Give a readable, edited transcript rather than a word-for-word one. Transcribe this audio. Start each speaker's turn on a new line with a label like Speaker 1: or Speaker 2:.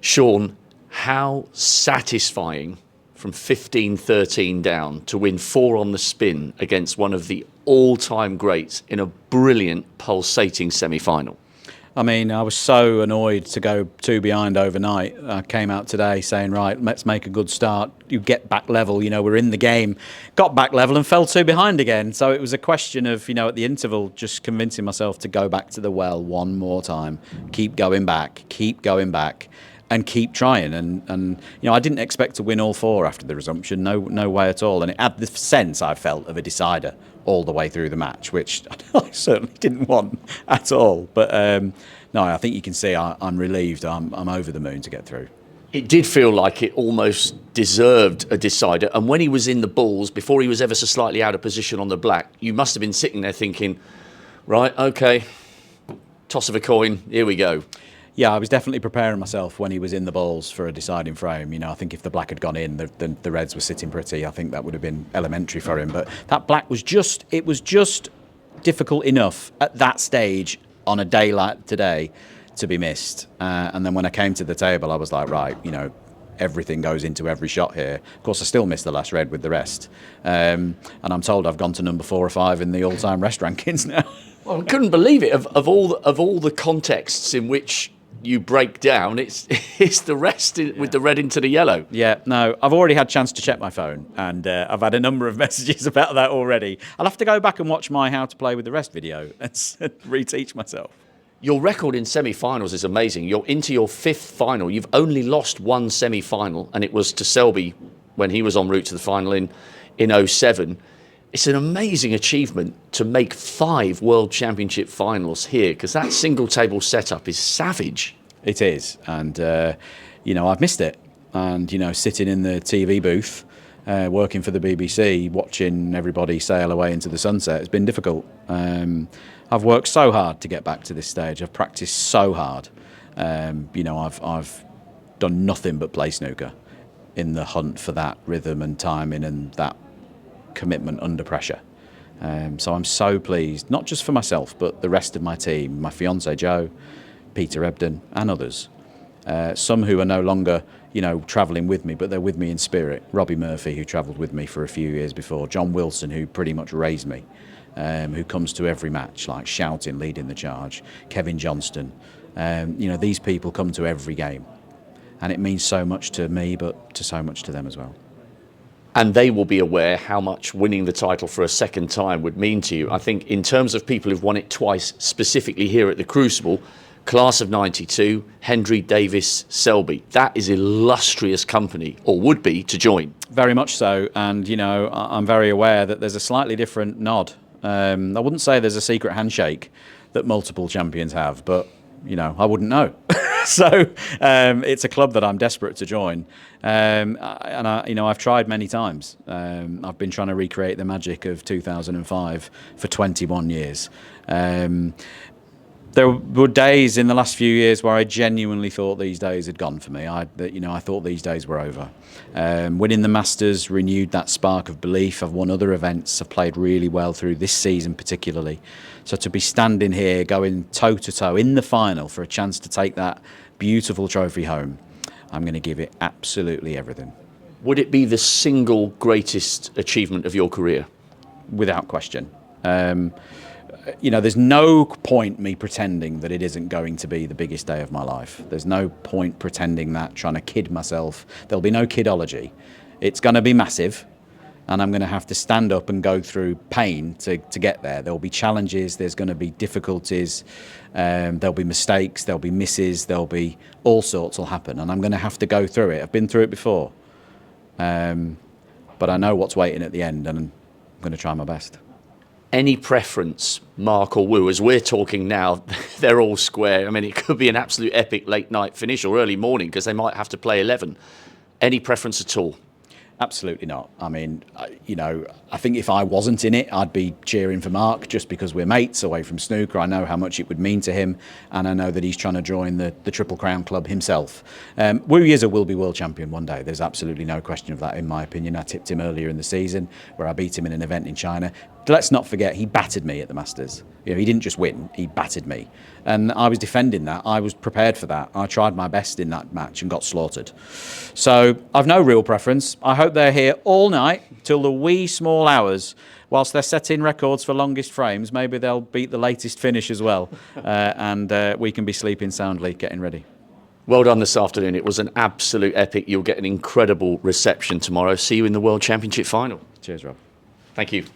Speaker 1: Shaun, how satisfying from 15-13 down to win 4 on the spin against one of the all-time greats in a brilliant, pulsating semi-final.
Speaker 2: I mean, I was so annoyed to go 2 behind overnight. I came out today saying, right, let's make a good start. You get back level, we're in the game. Got back level and fell 2 behind again. So it was a question of, at the interval, just convincing myself to go back to the well one more time. Keep going back, and keep trying. And I didn't expect to win all 4 after the resumption. No way at all. And it had the sense I felt of a decider all the way through the match, which I certainly didn't want at all. But no, I think you can see I'm relieved. I'm over the moon to get through.
Speaker 1: It did feel like it almost deserved a decider. And when he was in the balls, before he was ever so slightly out of position on the black, you must have been sitting there thinking, right, okay, toss of a coin, here we go.
Speaker 2: Yeah, I was definitely preparing myself when he was in the balls for a deciding frame. I think if the black had gone in, the reds were sitting pretty. I think that would have been elementary for him. But that black was just difficult enough at that stage on a day like today to be missed. And then when I came to the table, I was like, right, everything goes into every shot here. Of course, I still missed the last red with the rest. And I'm told I've gone to number 4 or 5 in the all-time rest rankings now.
Speaker 1: Well, I couldn't believe it. Of all the contexts in which you break down, it's the rest with the red into the yellow.
Speaker 2: Yeah, no, I've already had a chance to check my phone, and I've had a number of messages about that already. I'll have to go back and watch my How to Play with the Rest video and reteach myself.
Speaker 1: Your record in semi-finals is amazing. You're into your 5th final. You've only lost 1 semi-final, and it was to Selby when he was en route to the final in 07. It's an amazing achievement to make 5 World Championship finals here, because that single table setup is savage.
Speaker 2: It is, and I've missed it. And sitting in the TV booth, working for the BBC, watching everybody sail away into the sunset, has been difficult. I've worked so hard to get back to this stage. I've practiced so hard. I've done nothing but play snooker in the hunt for that rhythm and timing and that commitment under pressure. So I'm so pleased, not just for myself, but the rest of my team, my fiancée Jo, Peter Ebden and others. Some who are no longer, travelling with me, but they're with me in spirit. Robbie Murphy, who travelled with me for a few years before. John Wilson, who pretty much raised me, who comes to every match, like shouting, leading the charge. Kevin Johnston. These people come to every game. And it means so much to me, but so much to them as well.
Speaker 1: And they will be aware how much winning the title for a second time would mean to you. I think in terms of people who've won it twice, specifically here at the Crucible, class of 92, Hendry, Davis, Selby. That is illustrious company, or would be, to join.
Speaker 2: Very much so. And, I'm very aware that there's a slightly different nod. I wouldn't say there's a secret handshake that multiple champions have, but, I wouldn't know. So it's a club that I'm desperate to join, and I've tried many times. I've been trying to recreate the magic of 2005 for 21 years. There were days in the last few years where I genuinely thought these days had gone for me. I thought these days were over. Winning the Masters renewed that spark of belief. I've won other events. I've played really well through this season particularly. So to be standing here, going toe-to-toe in the final for a chance to take that beautiful trophy home, I'm going to give it absolutely everything.
Speaker 1: Would it be the single greatest achievement of your career?
Speaker 2: Without question. There's no point me pretending that it isn't going to be the biggest day of my life. There's no point pretending that, trying to kid myself. There'll be no kidology. It's going to be massive, and I'm going to have to stand up and go through pain to get there. There'll be challenges, there's going to be difficulties, there'll be mistakes, there'll be misses, there'll be all sorts will happen, and I'm going to have to go through it. I've been through it before. But I know what's waiting at the end, and I'm going to try my best.
Speaker 1: Any preference, Mark or Wu? As we're talking now, they're all square. I mean, it could be an absolute epic late night finish or early morning because they might have to play 11. Any preference at all?
Speaker 2: Absolutely not. I mean, I think if I wasn't in it, I'd be cheering for Mark just because we're mates away from snooker. I know how much it would mean to him, and I know that he's trying to join the Triple Crown club himself. Wu Yiza will be world champion one day. There's absolutely no question of that, in my opinion. I tipped him earlier in the season where I beat him in an event in China. let's not forget, he battered me at the Masters. You know, he didn't just win, he battered me. And I was defending that. I was prepared for that. I tried my best in that match and got slaughtered. So I've no real preference. I hope they're here all night till the wee small hours. Whilst they're setting records for longest frames, maybe they'll beat the latest finish as well. And we can be sleeping soundly, getting ready.
Speaker 1: Well done this afternoon. It was an absolute epic. You'll get an incredible reception tomorrow. See you in the World Championship final.
Speaker 2: Cheers, Rob.
Speaker 1: Thank you.